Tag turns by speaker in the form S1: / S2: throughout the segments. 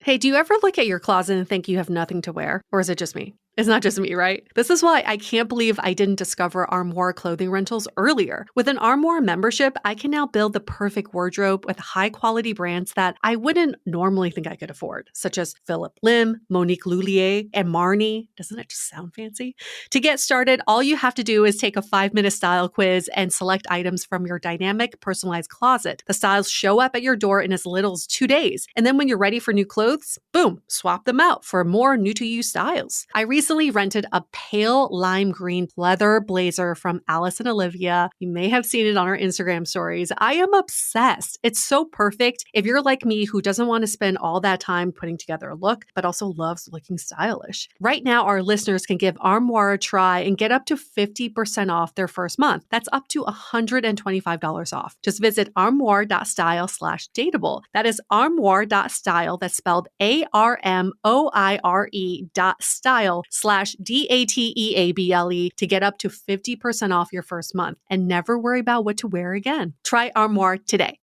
S1: Hey, do you ever look at your closet and think you have nothing to wear? Or is it just me? It's not just me, right? This is why I can't believe I didn't discover Armoire clothing rentals earlier. With an Armoire membership, I can now build the perfect wardrobe with high-quality brands that I wouldn't normally think I could afford, such as Philip Lim, Monique Lhuillier, and Marni. Doesn't it just sound fancy? To get started, all you have to do is take a 5-minute style quiz and select items from your dynamic, personalized closet. The styles show up at your door in as little as 2 days. And then when you're ready for new clothes, boom, swap them out for more new-to-you styles. I recently rented a pale lime green leather blazer from Alice and Olivia. You may have seen it on our Instagram stories. I am obsessed. It's so perfect if you're like me who doesn't want to spend all that time putting together a look, but also loves looking stylish. Right now, our listeners can give Armoire a try and get up to 50% off their first month. That's up to $125 off. Just visit armoire.style/dateable. That is armoire.style. That's spelled ARMOIRE.style/DATEABLE to get up to 50% off your first month and never worry about what to wear again. Try Armoire today.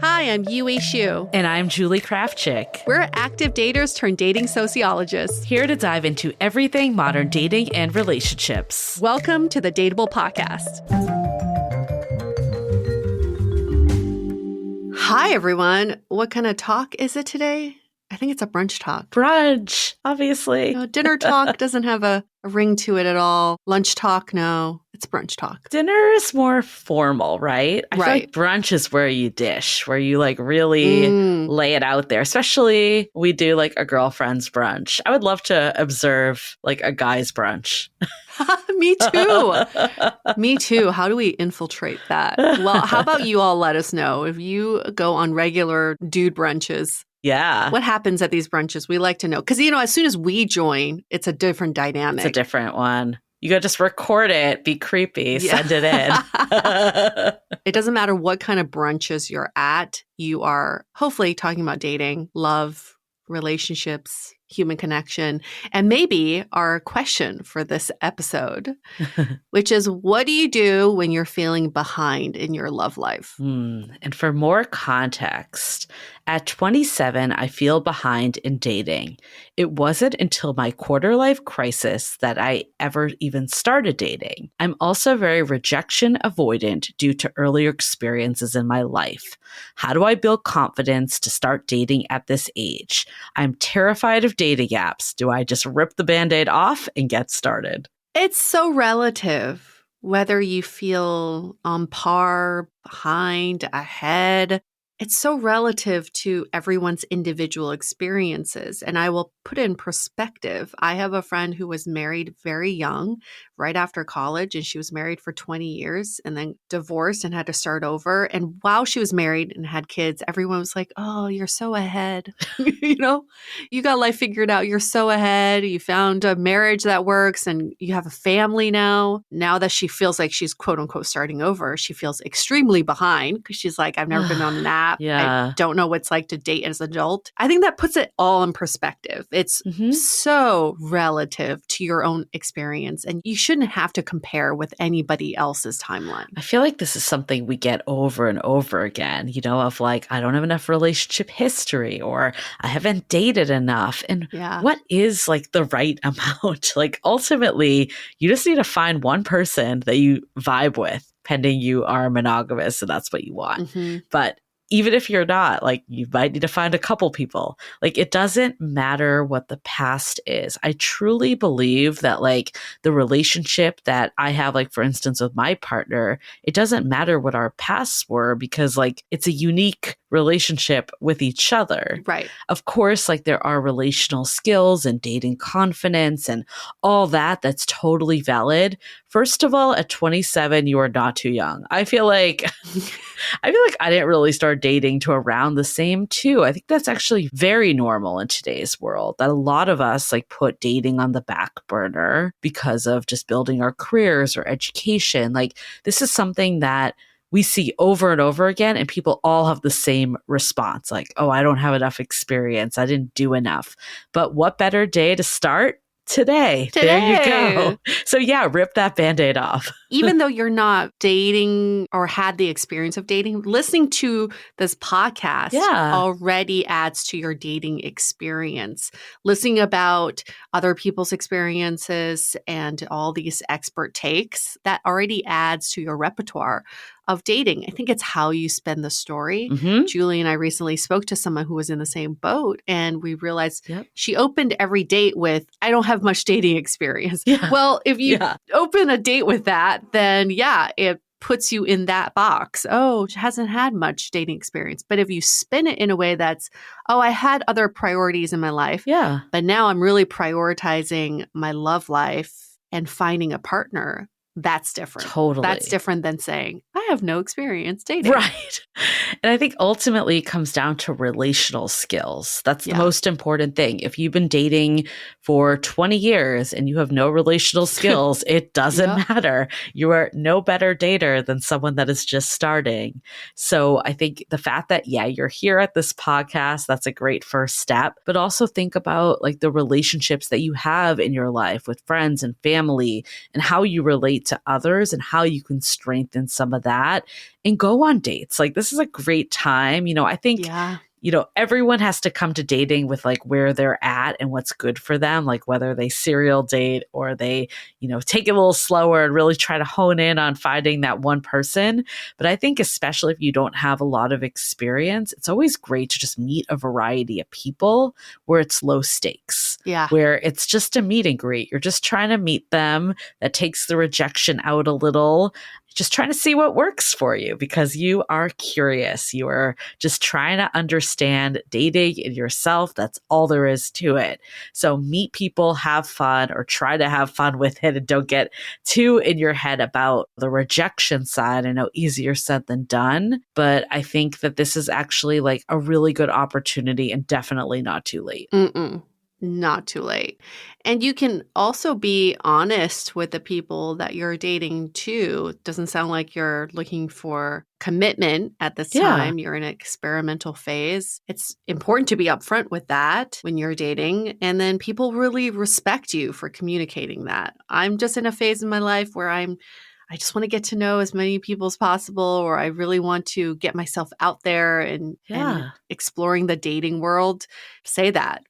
S1: Hi, I'm Yue Xu.
S2: And I'm Julie Krafchick.
S1: We're active daters turned dating sociologists.
S2: Here to dive into everything modern dating and relationships.
S1: Welcome to the DATEABLE podcast. Hi, everyone. What kind of talk is it today? I think it's a brunch talk.
S2: Brunch, obviously.
S1: No, dinner talk doesn't have a ring to it at all. Lunch talk, no. It's brunch talk.
S2: Dinner is more formal, right? I feel like brunch is where you dish, where you like really lay it out there. Especially we do like a girlfriend's brunch. I would love to observe like a guy's brunch.
S1: Me too. Me too. How do we infiltrate that? Well, how about you all let us know if you go on regular dude brunches?
S2: Yeah.
S1: What happens at these brunches? We like to know. Because, as soon as we join, it's a different dynamic.
S2: It's a different one. You got to just record it, be creepy, send it in.
S1: It doesn't matter what kind of brunches you're at. You are hopefully talking about dating, love, relationships, human connection, and maybe our question for this episode, which is, what do you do when you're feeling behind in your love life?
S2: And for more context, at 27, I feel behind in dating. It wasn't until my quarter-life crisis that I ever even started dating. I'm also very rejection avoidant due to earlier experiences in my life. How do I build confidence to start dating at this age? I'm terrified of dating apps. Do I just rip the Band-Aid off and get started?
S1: It's so relative, whether you feel on par, behind, ahead. It's so relative to everyone's individual experiences. And I will put it in perspective. I have a friend who was married very young, right after college, and she was married for 20 years and then divorced and had to start over. And while she was married and had kids, everyone was like, oh, you're so ahead. You got life figured out. You're so ahead. You found a marriage that works and you have a family now. Now that she feels like she's quote unquote starting over, she feels extremely behind because she's like, I've never been on an app.
S2: Yeah.
S1: I don't know what it's like to date as an adult. I think that puts it all in perspective. It's so relative to your own experience, and you shouldn't have to compare with anybody else's timeline.
S2: I feel like this is something we get over and over again, of like, I don't have enough relationship history, or I haven't dated enough. And what is like the right amount? Like ultimately, you just need to find one person that you vibe with, pending you are monogamous and that's what you want. But even if you're not, like, you might need to find a couple people. Like, it doesn't matter what the past is. I truly believe that, like, the relationship that I have, like, for instance, with my partner, it doesn't matter what our pasts were because, like, it's a unique relationship with each other.
S1: Right.
S2: Of course, like, there are relational skills and dating confidence and all that. That's totally valid. First of all, at 27, you are not too young. I feel like I didn't really start dating to around the same too. I think that's actually very normal in today's world, that a lot of us like put dating on the back burner because of just building our careers or education. Like, this is something that we see over and over again, and people all have the same response. Like, oh, I don't have enough experience. I didn't do enough. But what better day to start Today. There you go. So yeah, rip that Band-Aid off.
S1: Even though you're not dating or had the experience of dating, listening to this podcast already adds to your dating experience. Listening about other people's experiences and all these expert takes, that already adds to your repertoire of dating. I think it's how you spin the story. Julie and I recently spoke to someone who was in the same boat, and we realized she opened every date with, I don't have much dating experience. Well, if you open a date with that, then it puts you in that box. Oh, she hasn't had much dating experience. But if you spin it in a way that's, oh, I had other priorities in my life, but now I'm really prioritizing my love life and finding a partner, that's different.
S2: Totally.
S1: That's different than saying, I have no experience dating.
S2: Right. And I think ultimately it comes down to relational skills. That's the most important thing. If you've been dating for 20 years and you have no relational skills, it doesn't matter. You are no better dater than someone that is just starting. So I think the fact that, you're here at this podcast, that's a great first step. But also think about like the relationships that you have in your life with friends and family and how you relate to others and how you can strengthen some of that and go on dates. Like this is a great time. I think, everyone has to come to dating with like where they're at and what's good for them, like whether they serial date or they, take it a little slower and really try to hone in on finding that one person. But I think especially if you don't have a lot of experience, it's always great to just meet a variety of people where it's low stakes. Where it's just a meet and greet. You're just trying to meet them. That takes the rejection out a little. Just trying to see what works for you because you are curious. You are just trying to understand dating and yourself. That's all there is to it. So meet people, have fun, or try to have fun with it, and don't get too in your head about the rejection side. I know easier said than done, but I think that this is actually like a really good opportunity and definitely not too late.
S1: Not too late. And you can also be honest with the people that you're dating too. It doesn't sound like you're looking for commitment at this time. You're in an experimental phase. It's important to be upfront with that when you're dating. And then people really respect you for communicating that. I'm just in a phase in my life where I just want to get to know as many people as possible, or I really want to get myself out there and exploring the dating world. Say that.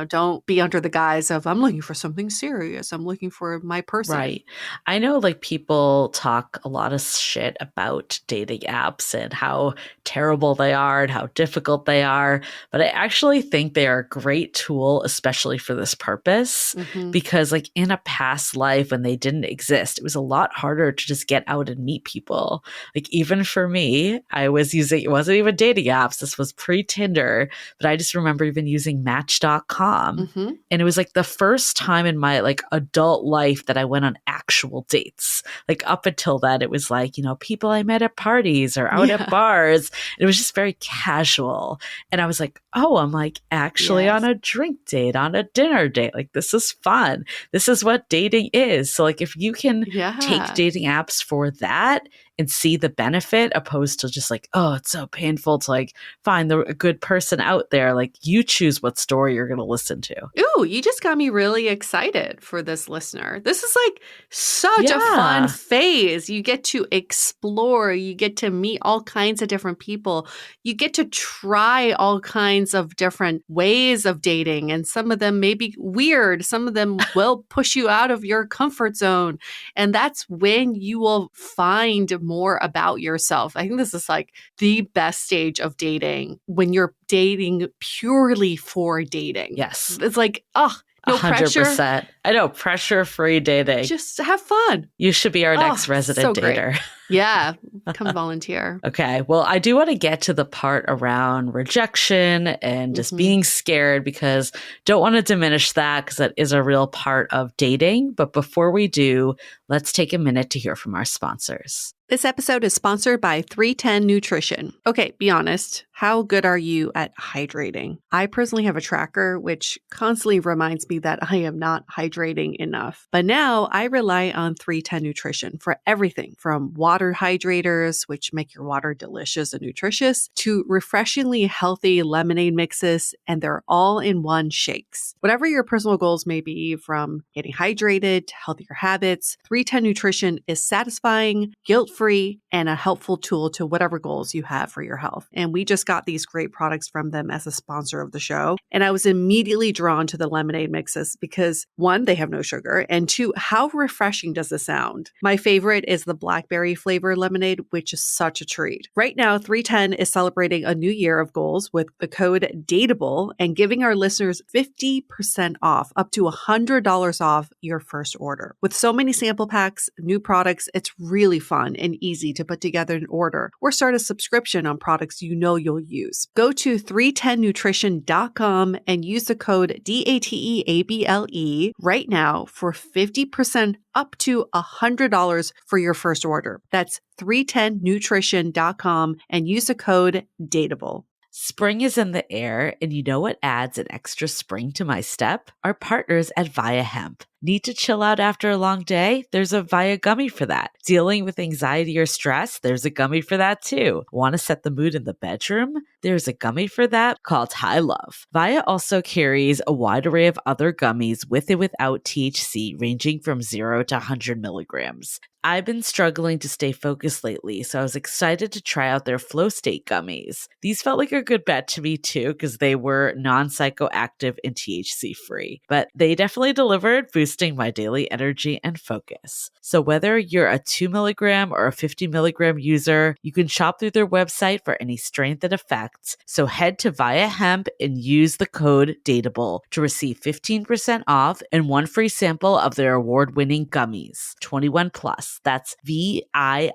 S1: Don't be under the guise of, I'm looking for something serious. I'm looking for my person.
S2: Right. I know like people talk a lot of shit about dating apps and how terrible they are and how difficult they are. But I actually think they are a great tool, especially for this purpose, because like in a past life when they didn't exist, it was a lot harder to just get out and meet people. Like even for me, I was using, it wasn't even dating apps. This was pre-Tinder, but I just remember even using Match.com. And it was like the first time in my like adult life that I went on actual dates. Like up until that, it was like, people I met at parties or out at bars. It was just very casual. And I was like, oh, I'm like actually on a drink date, on a dinner date. Like this is fun. This is what dating is. So like if you can take dating apps for that and see the benefit opposed to just like, oh, it's so painful to like find a good person out there. Like you choose what story you're going to listen to.
S1: Ooh, you just got me really excited for this listener. This is like such a fun phase. You get to explore. You get to meet all kinds of different people. You get to try all kinds of different ways of dating. And some of them may be weird. Some of them will push you out of your comfort zone. And that's when you will find more about yourself. I think this is like the best stage of dating, when you're dating purely for dating.
S2: Yes.
S1: It's like, no 100%.
S2: Pressure. I know, pressure-free dating.
S1: Just have fun.
S2: You should be our next resident dater.
S1: Yeah, come volunteer.
S2: Okay, well, I do want to get to the part around rejection and just being scared, because don't want to diminish that, because that is a real part of dating. But before we do, let's take a minute to hear from our sponsors.
S1: This episode is sponsored by 310 Nutrition. Okay, be honest. How good are you at hydrating? I personally have a tracker which constantly reminds me that I am not hydrating hydrating enough. But now I rely on 310 Nutrition for everything from water hydrators, which make your water delicious and nutritious, to refreshingly healthy lemonade mixes, and they're all in one shakes. Whatever your personal goals may be, from getting hydrated to healthier habits, 310 Nutrition is satisfying, guilt-free, and a helpful tool to whatever goals you have for your health. And we just got these great products from them as a sponsor of the show. And I was immediately drawn to the lemonade mixes because one, they have no sugar, and two, how refreshing does this sound? My favorite is the blackberry flavor lemonade, which is such a treat. Right now, 310 is celebrating a new year of goals with the code DATEABLE and giving our listeners 50% off, up to $100 off your first order. With so many sample packs, new products, it's really fun and easy to put together an order or start a subscription on products you know you'll use. Go to 310nutrition.com and use the code DATEABLE right now for 50% up to $100 for your first order. That's 310nutrition.com and use the code DATEABLE.
S2: Spring is in the air, and you know what adds an extra spring to my step? Our partners at Via Hemp. Need to chill out after a long day? There's a Via gummy for that. Dealing with anxiety or stress? There's a gummy for that too. Want to set the mood in the bedroom? There's a gummy for that called High Love. Via also carries a wide array of other gummies with and without THC, ranging from 0 to 100 milligrams. I've been struggling to stay focused lately, so I was excited to try out their Flow State gummies. These felt like a good bet to me too, because they were non-psychoactive and THC free. But they definitely delivered, boosting my daily energy and focus. So whether you're a 2 milligram or a 50 milligram user, you can shop through their website for any strength and effects. So head to Via Hemp and use the code DATEABLE to receive 15% off and one free sample of their award-winning gummies. 21 plus. That's VIIA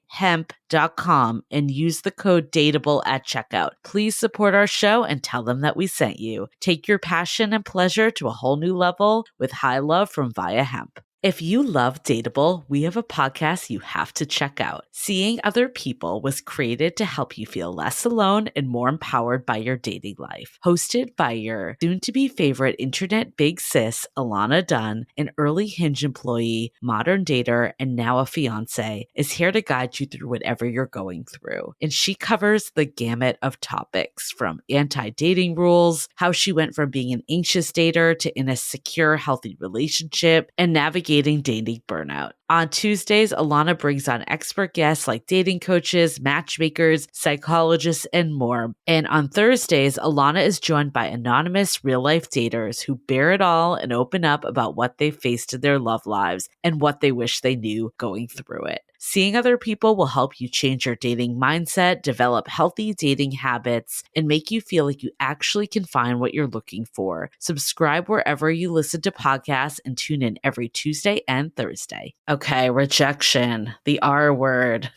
S2: hemp.com and use the code DATEABLE at checkout. Please support our show and tell them that we sent you. Take your passion and pleasure to a whole new level with High Love from Via Hemp. If you love Dateable, we have a podcast you have to check out. Seeing Other People was created to help you feel less alone and more empowered by your dating life. Hosted by your soon-to-be favorite internet big sis, Alana Dunn, an early Hinge employee, modern dater, and now a fiance, is here to guide you through whatever you're going through. And she covers the gamut of topics, from anti-dating rules, how she went from being an anxious dater to in a secure, healthy relationship, and navigating dating burnout. On Tuesdays, Alana brings on expert guests like dating coaches, matchmakers, psychologists, and more. And on Thursdays, Alana is joined by anonymous real-life daters who bear it all and open up about what they've faced in their love lives and what they wish they knew going through it. Seeing Other People will help you change your dating mindset, develop healthy dating habits, and make you feel like you actually can find what you're looking for. Subscribe wherever you listen to podcasts and tune in every Tuesday and Thursday. Okay, rejection, the R word.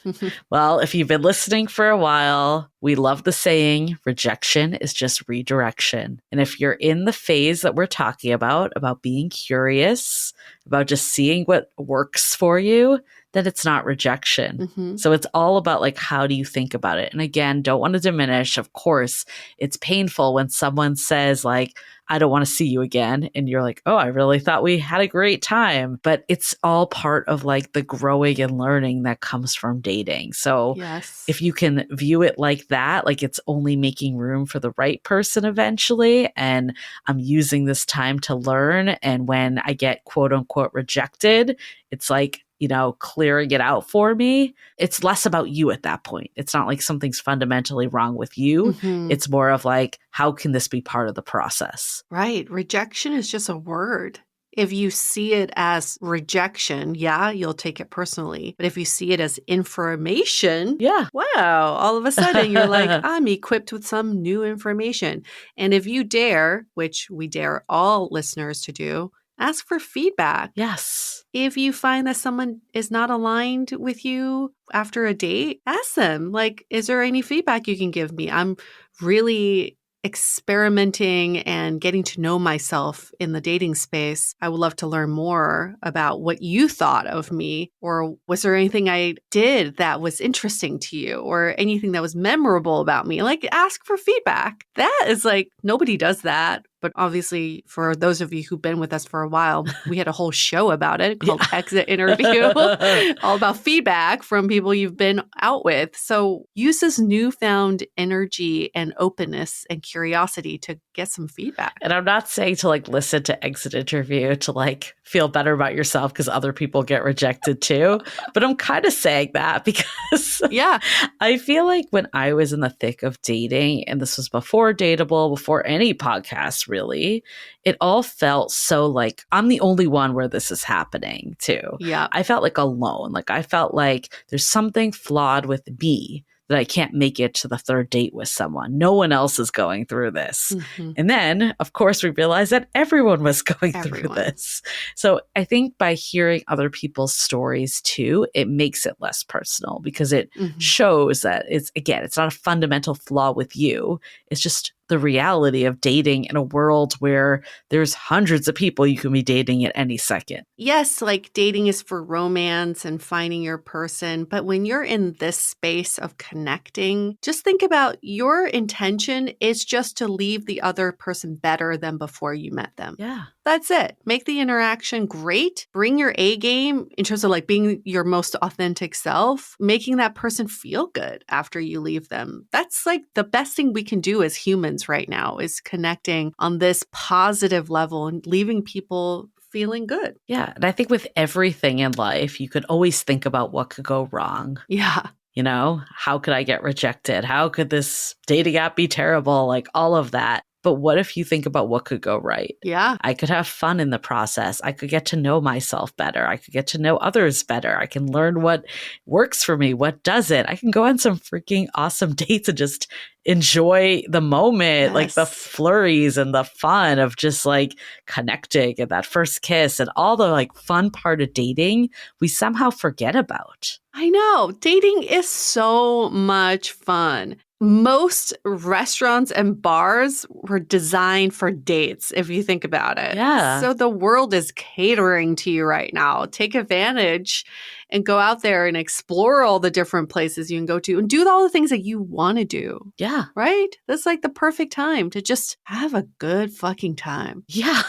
S2: Well, if you've been listening for a while, we love the saying, rejection is just redirection. And if you're in the phase that we're talking about being curious, about just seeing what works for you, then it's not rejection. Mm-hmm. So it's all about like, how do you think about it? And again, don't want to diminish. Of course, it's painful when someone says like, I don't want to see you again. And you're like, oh, I really thought we had a great time. But it's all part of like the growing and learning that comes from dating. So yes, if you can view it like that, like it's only making room for the right person eventually. And I'm using this time to learn. And when I get quote unquote rejected, it's like, you know, clearing it out for me. It's less about you at that point. It's not like something's fundamentally wrong with you. Mm-hmm. It's more of like, how can this be part of the process?
S1: Right. Rejection is just a word. If you see it as rejection, yeah, you'll take it personally. But if you see it as information,
S2: yeah,
S1: wow, all of a sudden you're like, I'm equipped with some new information. And if you dare, which we dare all listeners to do, ask for feedback.
S2: Yes.
S1: If you find that someone is not aligned with you after a date, ask them, like, is there any feedback you can give me? I'm really experimenting and getting to know myself in the dating space. I would love to learn more about what you thought of me, or was there anything I did that was interesting to you, or anything that was memorable about me? Like, ask for feedback. That is like, nobody does that But obviously, for those of you who've been with us for a while, we had a whole show about it called Exit Interview, all about feedback from people you've been out with. So use this newfound energy and openness and curiosity to get some feedback.
S2: And I'm not saying to like listen to Exit Interview to like feel better about yourself because other people get rejected too. But I'm kind of saying that because I feel like when I was in the thick of dating, and this was before Dateable, before any podcast really, it all felt so like I'm the only one where this is happening too.
S1: Yeah.
S2: I felt like alone. Like I felt like there's something flawed with me that I can't make it to the third date with someone. No one else is going through this. Mm-hmm. And then, of course, we realized that everyone was going through this. So I think by hearing other people's stories too, it makes it less personal because it shows that it's not a fundamental flaw with you. It's just the reality of dating in a world where there's hundreds of people you can be dating at any second.
S1: Yes, like dating is for romance and finding your person. But when you're in this space of connecting, just think about your intention is just to leave the other person better than before you met them.
S2: Yeah.
S1: That's it. Make the interaction great. Bring your A game in terms of like being your most authentic self, making that person feel good after you leave them. That's like the best thing we can do as humans right now is connecting on this positive level and leaving people feeling good.
S2: Yeah. And I think with everything in life, you could always think about what could go wrong.
S1: Yeah.
S2: You know, how could I get rejected? How could this dating app be terrible? Like all of that. But what if you think about what could go right?
S1: Yeah.
S2: I could have fun in the process. I could get to know myself better. I could get to know others better. I can learn what works for me, what doesn't. I can go on some freaking awesome dates and just enjoy the moment, like the flurries and the fun of just like connecting and that first kiss and all the like fun part of dating we somehow forget about.
S1: I know. Dating is so much fun. Most restaurants and bars were designed for dates, if you think about it.
S2: Yeah.
S1: So the world is catering to you right now. Take advantage and go out there and explore all the different places you can go to and do all the things that you want to do.
S2: Yeah.
S1: Right? That's like the perfect time to just have a good fucking time.
S2: Yeah.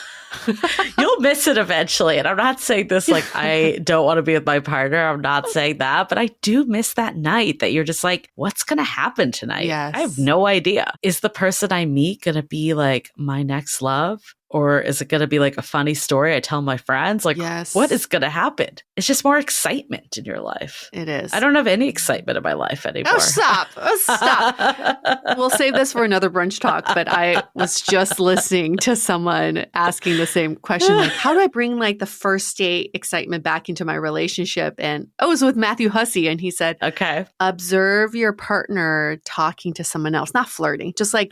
S2: You'll miss it eventually. And I'm not saying this like I don't want to be with my partner. I'm not saying that. But I do miss that night that you're just like, what's going to happen tonight?
S1: Yes.
S2: I have no idea. Is the person I meet going to be like my next love? Or is it going to be like a funny story I tell my friends? Like, what is going to happen? It's just more excitement in your life.
S1: It is.
S2: I don't have any excitement in my life anymore.
S1: Oh, stop. Oh, stop. We'll save this for another brunch talk. But I was just listening to someone asking the same question. Like, how do I bring like the first date excitement back into my relationship? And it was with Matthew Hussey. And he said, observe your partner talking to someone else, not flirting, just like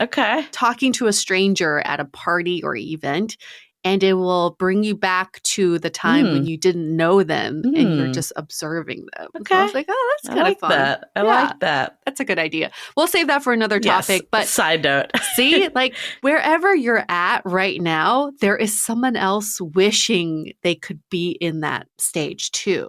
S1: talking to a stranger at a party or event. And it will bring you back to the time when you didn't know them and you're just observing them.
S2: Okay.
S1: So I was like, oh, that's kind of fun.
S2: I like that.
S1: That's a good idea. We'll save that for another topic. But
S2: side note.
S1: See, like wherever you're at right now, there is someone else wishing they could be in that stage too.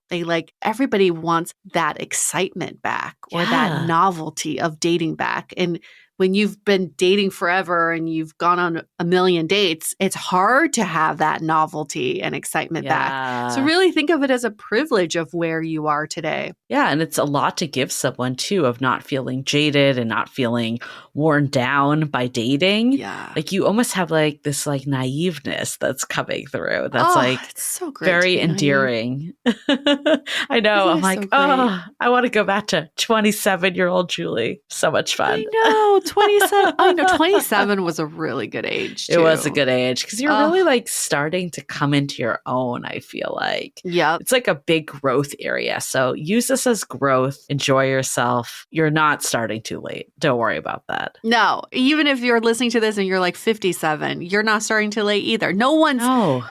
S1: Everybody wants that excitement back or that novelty of dating back. And when you've been dating forever and you've gone on a million dates, it's hard to have that novelty and excitement back. So really think of it as a privilege of where you are today.
S2: Yeah. And it's a lot to give someone too, of not feeling jaded and not feeling worn down by dating.
S1: Yeah.
S2: Like you almost have like this like naiveness that's coming through. That's
S1: it's so great,
S2: very endearing. I know. I'm like, I want to go back to 27-year-old Julie. So much fun.
S1: I know. 27. I know 27 was a really good age too.
S2: It was a good age because you're really like starting to come into your own, I feel like.
S1: Yeah.
S2: It's like a big growth area. So use this as growth. Enjoy yourself. You're not starting too late. Don't worry about that.
S1: No. Even if you're listening to this and you're like 57, you're not starting too late either. No one's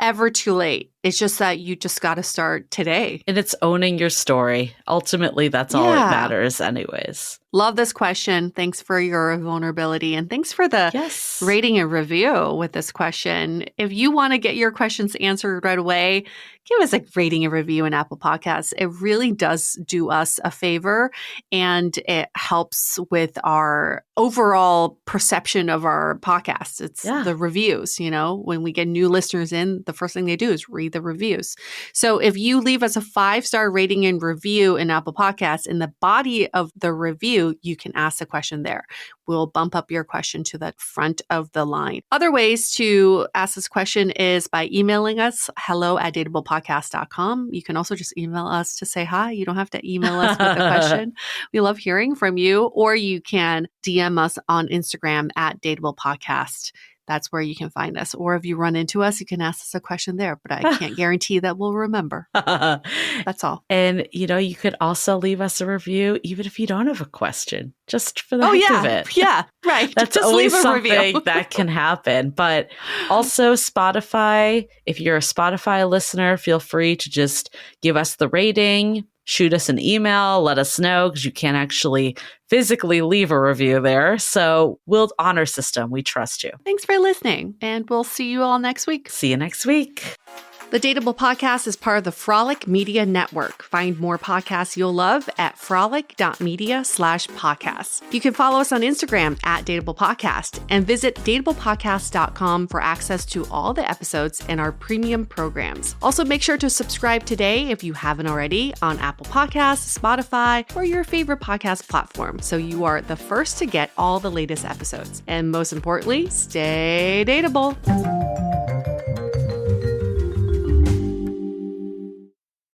S1: ever too late. It's just that you just got to start today.
S2: And it's owning your story. Ultimately, that's all that matters anyways.
S1: Love this question. Thanks for your vulnerability. And thanks for the rating and review with this question. If you want to get your questions answered right away, give us a rating and review in Apple Podcasts. It really does do us a favor, and it helps with our overall perception of our podcast. It's the reviews, when we get new listeners in, the first thing they do is read the reviews. So if you leave us a 5-star rating and review in Apple Podcasts, in the body of the review, you can ask the question there. We'll bump up your question to the front of the line. Other ways to ask this question is by emailing us, hello@dateablepodcast.com. You can also just email us to say hi. You don't have to email us with a question. We love hearing from you. Or you can DM us on Instagram @dateablepodcast. That's where you can find us. Or if you run into us, you can ask us a question there, but I can't guarantee that we'll remember. That's all.
S2: And, you could also leave us a review, even if you don't have a question, just for the heck of it.
S1: Yeah, right.
S2: That's
S1: just
S2: always
S1: leave a
S2: something
S1: review.
S2: that can happen. But also Spotify, if you're a Spotify listener, feel free to just give us the rating. Shoot us an email, let us know, because you can't actually physically leave a review there. So we'll honor system. We trust you.
S1: Thanks for listening, and we'll see you all next week.
S2: See you next week.
S1: The Dateable Podcast is part of the Frolic Media Network. Find more podcasts you'll love at frolic.media/podcasts. You can follow us on Instagram @dateablepodcast and visit dateablepodcast.com for access to all the episodes and our premium programs. Also, make sure to subscribe today if you haven't already on Apple Podcasts, Spotify, or your favorite podcast platform, so you are the first to get all the latest episodes. And most importantly, stay dateable.